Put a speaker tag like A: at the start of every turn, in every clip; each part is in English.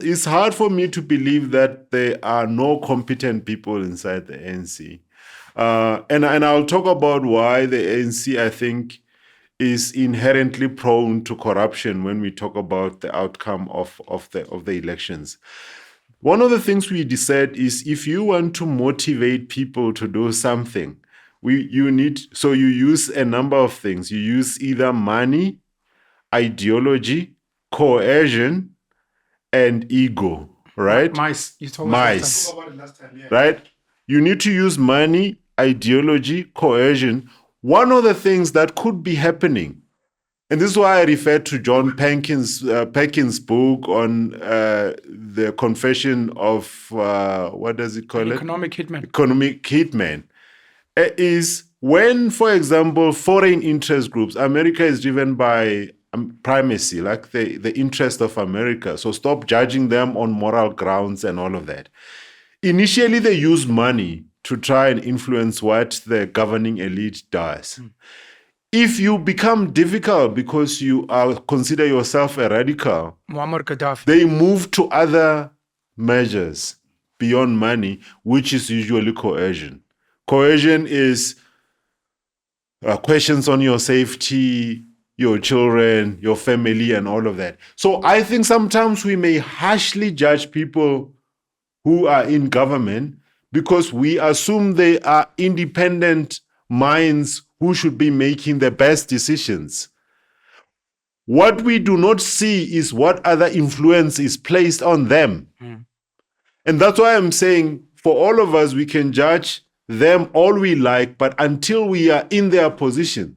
A: It's hard for me to believe that there are no competent people inside the ANC. And I'll talk about why the ANC, I think, is inherently prone to corruption when we talk about the outcome of the elections. One of the things we decide is if you want to motivate people to do something, you use a number of things. You use either money, ideology, coercion, and ego, right?
B: Mice. You told us
A: Mice,
B: last time. Yeah.
A: right? You need to use money, ideology, coercion. One of the things that could be happening, and this is why I refer to John Perkins' book on the confession of, what does it call it?
B: Economic hitman.
A: Economic hitman, is when, for example, foreign interest groups, America is driven by primacy, like the interest of America. So stop judging them on moral grounds and all of that. Initially, they use money to try and influence what the governing elite does. If you become difficult because you consider yourself a radical,
B: Muammar Gaddafi.
A: they move to other measures beyond money, which is usually coercion. Coercion is questions on your safety, your children, your family, and all of that. So I think sometimes we may harshly judge people who are in government because we assume they are independent minds who should be making the best decisions. What we do not see is what other influence is placed on them. And that's why I'm saying for all of us, we can judge them all we like, but until we are in their position,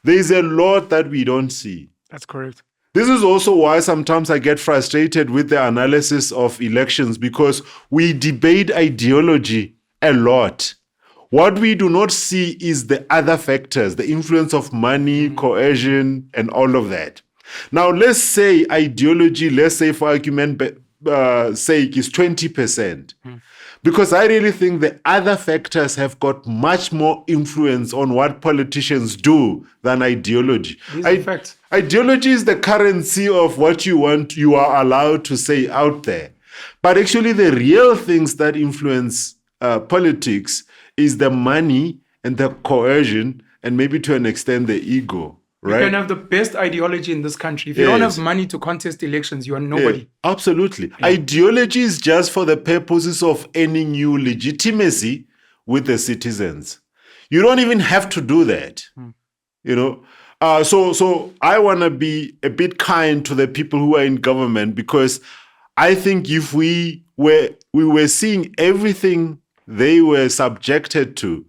A: there is a lot that we don't see.
B: That's correct.
A: This is also why sometimes I get frustrated with the analysis of elections because we debate ideology a lot. What we do not see is the other factors, the influence of money, coercion, and all of that. Now, let's say ideology, let's say for argument sake, is 20%. Because I really think the other factors have got much more influence on what politicians do than ideology.
B: These are facts.
A: Ideology is the currency of what you want, you are allowed to say out there. But actually, the real things that influence politics is the money and the coercion, and maybe to an extent the ego. Right?
B: You can have the best ideology in this country. If you don't have money to contest elections, you are nobody.
A: Yeah, absolutely. Yeah. Ideology is just for the purposes of earning you legitimacy with the citizens. You don't even have to do that. You know. So I want to be a bit kind to the people who are in government because I think if we were seeing everything they were subjected to.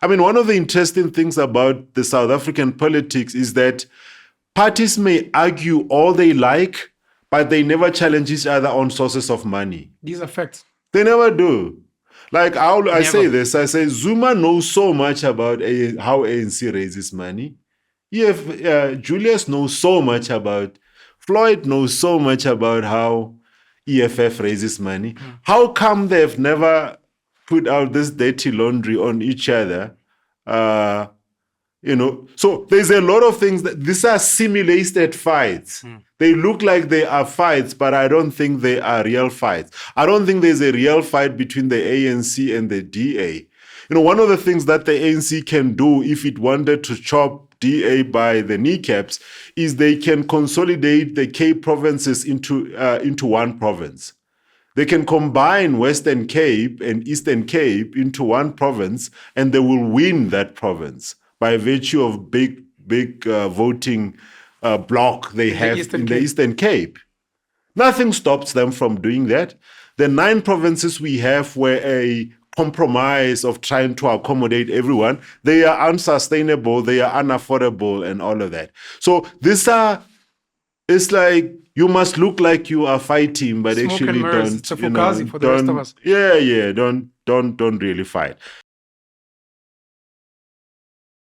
A: I mean, one of the interesting things about the South African politics is that parties may argue all they like, but they never challenge each other on sources of money.
B: These are facts.
A: They never do. Like I say Zuma knows so much about how ANC raises money. Julius knows so much about, Floyd knows so much about how EFF raises money. How come they've never put out this dirty laundry on each other? So there's a lot of things that these are simulated fights. They look like they are fights, but I don't think they are real fights. I don't think there's a real fight between the ANC and the DA. One of the things that the ANC can do if it wanted to chop DA by the kneecaps is they can consolidate the Cape provinces into one province. They can combine Western Cape and Eastern Cape into one province, and they will win that province by virtue of big voting block they have in the Eastern Cape. Nothing stops them from doing that. The 9 provinces we have were a compromise of trying to accommodate everyone. They are unsustainable, they are unaffordable, and all of that. So it's like you must look like you are fighting, but
B: Smoke
A: actually
B: don't. It's a fugazi for the rest of us.
A: Yeah, don't really fight.